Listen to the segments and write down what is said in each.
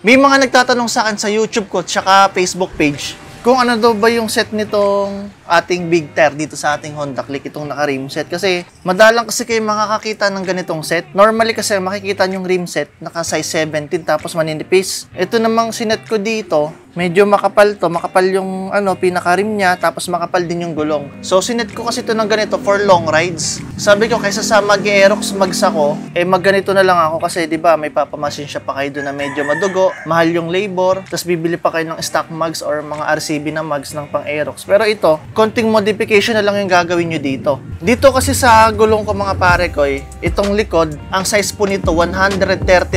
May mga nagtatanong sa akin sa YouTube ko tsaka Facebook page kung ano daw ba yung set nitong ating Big Tear dito sa ating Honda Click, itong naka-rim set. Kasi madalang kasi kayo makakakita ng ganitong set. Normally kasi makikita yung rim set naka size 17 tapos maninipis. Ito namang sinet ko dito, medyo makapal to, makapal yung pinaka-rim niya, tapos makapal din yung gulong. So sinet ko kasi ito ng ganito for long rides. Sabi ko kaysa sa mag-aerox mags ako, magganito na lang ako kasi 'di ba may papamasin siya pa kayo doon na medyo madugo, mahal yung labor, tapos bibili pa kayo ng stock mags or mga RCB na mags ng pang-aerox. Pero ito, konting modification na lang yung gagawin nyo dito. Dito kasi sa gulong ko mga pare ko, itong likod, ang size po nito 130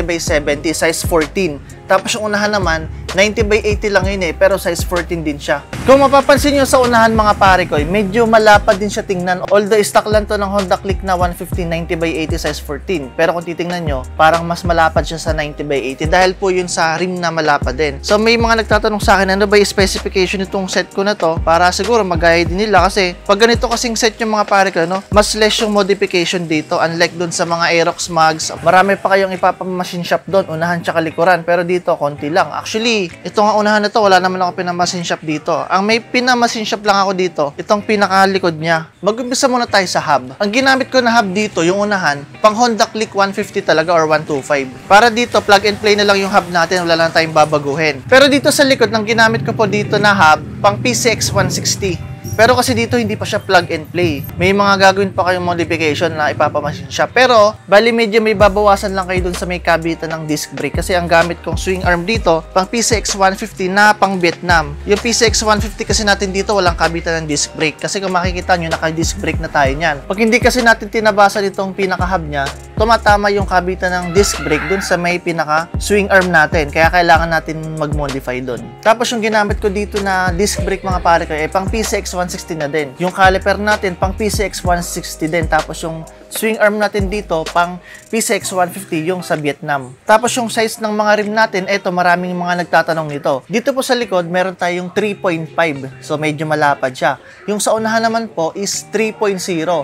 by 70, size 14. Tapos yung unahan naman, 90 by 80 lang yun pero size 14 din siya. Kung mapapansin nyo sa unahan mga pare ko, medyo malapad din siya tingnan. Although stock lang to ng Honda Click na 150 90 by 80 size 14. Pero kung titingnan nyo, parang mas malapad siya sa 90 by 80 dahil po yun sa rim na malapad din. So may mga nagtatanong sa akin, ano ba yung specification nitong set ko na to? Para siguro magaya din nila kasi pag ganito kasing set yung mga pare ko, mas less yung modification dito. Unlike dun sa mga Aerox mags, marami pa kayong ipapamachine shop doon, unahan tsaka likuran. Pero dito, konti lang. Actually, ito nga unahan na to, wala naman ako pinamachine shop dito. Ang may pinamachine shop lang ako dito, itong pinakalikod niya. Mag-umpisa muna tayo sa hub. Ang ginamit ko na hub dito, yung unahan, pang Honda Click 150 talaga or 125. Para dito, plug and play na lang yung hub natin, wala lang tayong babaguhin. Pero dito sa likod, ng ginamit ko po dito na hub, pang PCX 160. Pero kasi dito hindi pa siya plug and play. May mga gagawin pa kayong modification na ipapamachine siya. Pero, bali medyo may babawasan lang kayo dun sa may kabitan ng disc brake. Kasi ang gamit kong swing arm dito, pang PCX 150 na pang Vietnam. Yung PCX 150 kasi natin dito, walang kabitan ng disc brake. Kasi kung makikita nyo, naka-disc brake na tayo niyan. Pag hindi kasi natin tinabasan itong pinaka-hub niya, tumatama yung kabitan ng disc brake dun sa may pinaka-swing arm natin. Kaya kailangan natin mag-modify dun. Tapos yung ginamit ko dito na disc brake mga pare ko, pang PCX 160 na din. Yung caliper natin, pang PCX 160 din. Tapos yung swing arm natin dito, pang PCX 150 yung sa Vietnam. Tapos yung size ng mga rim natin, eto maraming mga nagtatanong nito. Dito po sa likod, meron tayong 3.5. So medyo malapad siya. Yung sa unahan naman po is 3.0.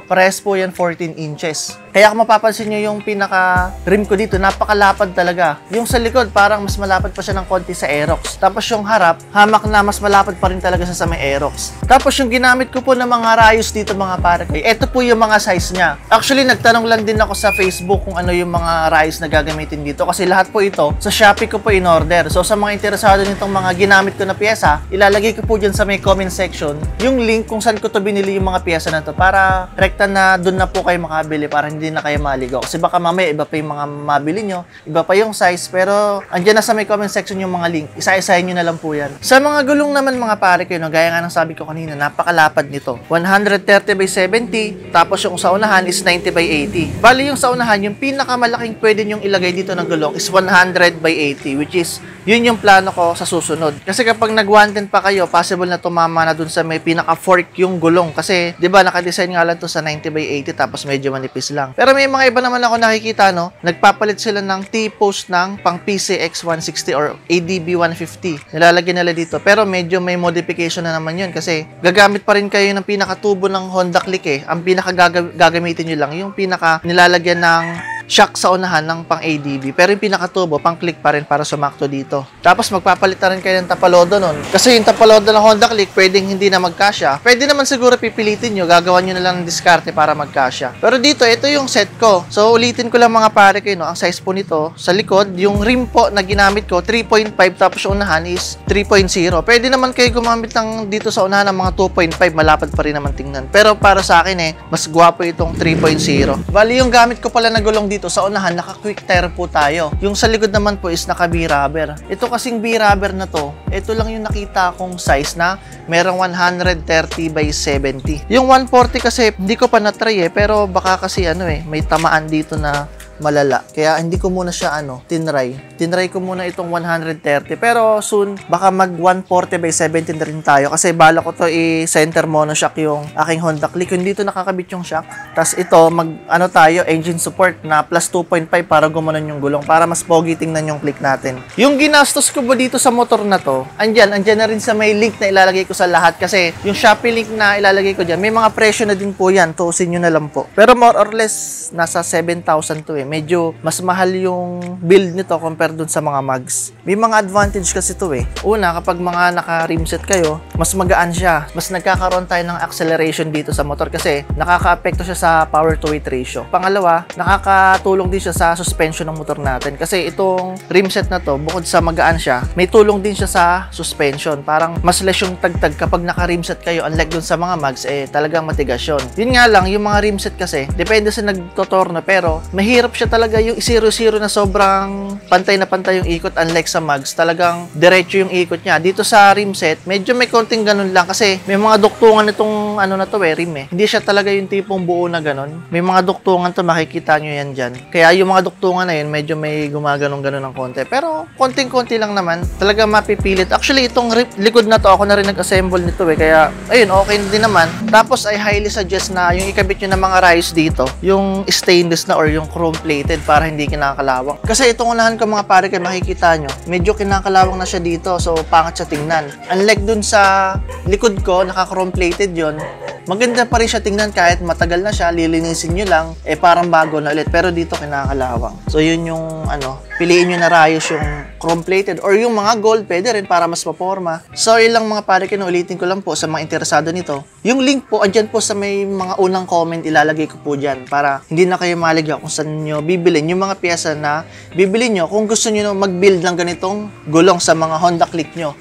Parehas po yan 14 inches. Kaya kung mapapansin nyo yung pinaka rim ko dito, napakalapad talaga. Yung sa likod, parang mas malapad pa siya ng konti sa Aerox. Tapos yung harap, hamak na mas malapad pa rin talaga sa may Aerox. Tapos yung ginamit ko po ng mga rayos dito mga pare ko, ito po yung mga size niya. Actually, nagtanong lang din ako sa Facebook kung ano yung mga rayos na gagamitin dito kasi lahat po ito sa Shopee ko po in-order. So sa mga interesado nitong mga ginamit ko na piyesa, ilalagay ko po dyan sa may comment section yung link kung saan ko to binili yung mga piyesa na to para rekta na dun na po kayo makabili para hindi na kayo maligaw. Kasi baka mamaya iba pa yung mga mabili nyo, iba pa yung size, pero andyan na sa may comment section yung mga link. Isa-isahin nyo na lang po yan. Sa mga gulong naman mga pare ko, gaya nga ng sabi ko kanina, napakalapad nito. 130 by 70, tapos yung sa unahan is 90 by 80. Bali yung sa unahan, yung pinakamalaking pwede nyong ilagay dito ng gulong is 100 by 80, which is yun yung plano ko sa susunod. Kasi kapag nag-110 pa kayo, possible na tumama na dun sa may pinaka-fork yung gulong. Kasi, di ba, naka-design nga lang to sa 90 by 80 tapos medyo manipis lang. Pero may mga iba naman ako nakikita, nagpapalit sila ng T-post ng pang PCX 160 or ADB 150. Nilalagyan nila dito. Pero medyo may modification na naman yun kasi gagamit pa rin kayo ng pinaka-tubo ng Honda Click Ang pinaka-gagamitin nyo lang yung pinaka-nilalagyan ng shock sa unahan ng pang ADB. Pero yung pinaka-tubo, pang click pa rin para sumakto dito. Tapos magpapalit na rin kayo ng tapalodo nun. Kasi yung tapalodo ng Honda Click, pwedeng hindi na magkasya. Pwede naman siguro pipilitin nyo, gagawan nyo na lang ng diskarte para magkasya. Pero dito, ito yung set ko. So, ulitin ko lang mga pare kayo, ang size po nito, sa likod, yung rim po na ginamit ko, 3.5, tapos yung unahan is 3.0. Pwede naman kayo gumamit ng dito sa unahan ng mga 2.5, malapad pa rin naman tingnan. Pero para sa akin mas gwapo itong 3.0. Bali, yung gamit ko pala na gulong dito, sa unahan, naka-quick tire po tayo. Yung sa likod naman po is naka-B-rubber. Ito kasing B-rubber na to, ito lang yung nakita kong size na merong 130 by 70. Yung 140 kasi, hindi ko pa na-try pero baka kasi may tamaan dito na malala. Kaya hindi ko muna siya tinry. Tinry ko muna itong 130. Pero soon, baka mag 140 by 70 na rin tayo. Kasi bala ko to i-center monoshock yung aking Honda Click. Yung dito nakakabit yung shock. Tapos ito, tayo, engine support na plus 2.5 para gumanon yung gulong. Para mas pogi tingnan yung click natin. Yung ginastos ko ba dito sa motor na to, andyan na rin sa may link na ilalagay ko sa lahat. Kasi yung Shopee link na ilalagay ko dyan, may mga presyo na din po yan. Tuusin nyo na lang po. Pero more or less, nasa 7,000 to medyo mas mahal yung build nito compare dun sa mga mags. May mga advantage kasi to eh. Una, kapag mga naka-rim set kayo, mas magaan siya. Mas nagkakaroon tayo ng acceleration dito sa motor kasi nakaka-apekto siya sa power to weight ratio. Pangalawa, nakakatulong din siya sa suspension ng motor natin kasi itong rim set na to, bukod sa magaan siya, may tulong din siya sa suspension. Parang mas less yung tagtag kapag naka-rim set kayo, unlike dun sa mga mags, talagang matigas yun. Yun nga lang, yung mga rim set kasi, depende sa nagtotorno, pero mahirap siya talaga yung 0-0 na sobrang pantay na pantay yung ikot, unlike sa mags, talagang diretso yung ikot niya. Dito sa rim set, medyo may konting ganun lang kasi may mga duktungan itong ano na to rim eh. Hindi siya talaga yung tipong buo na ganun. May mga duktungan to, makikita nyo yan dyan. Kaya yung mga duktungan na yun, medyo may gumaganong-ganon ng konti. Pero konting-konti lang naman, talaga mapipilit. Actually, itong likod na to, ako na rin nag-assemble nito eh. Kaya, ayun, okay din naman. Tapos, I highly suggest na yung ikabit nyo ng mga rice dito, yung stainless na or yung chrome-plated para hindi kinakalawang. Kasi itong unahan ko mga pare kayo, makikita nyo, medyo kinakalawang na siya dito. So, pangat siya tingnan. Unlike dun sa likod ko, naka-chrome-plated yon, maganda pa rin siya tingnan kahit matagal na siya, lilinisin nyo lang, parang bago na ulit. Pero dito kinakalawang. So, yun yung, piliin nyo na rayos yung chrome-plated or yung mga gold, pwede rin para mas maporma. So, yun lang mga pare, kinuulitin ko lang po sa mga interesado nito. Yung link po, andyan po sa may mga unang comment, ilalagay ko po dyan para hindi na kayo maligaw kung saan nyo bibilin yung mga piyesa na bibilin nyo kung gusto nyo mag-build ng ganitong gulong sa mga Honda Click nyo.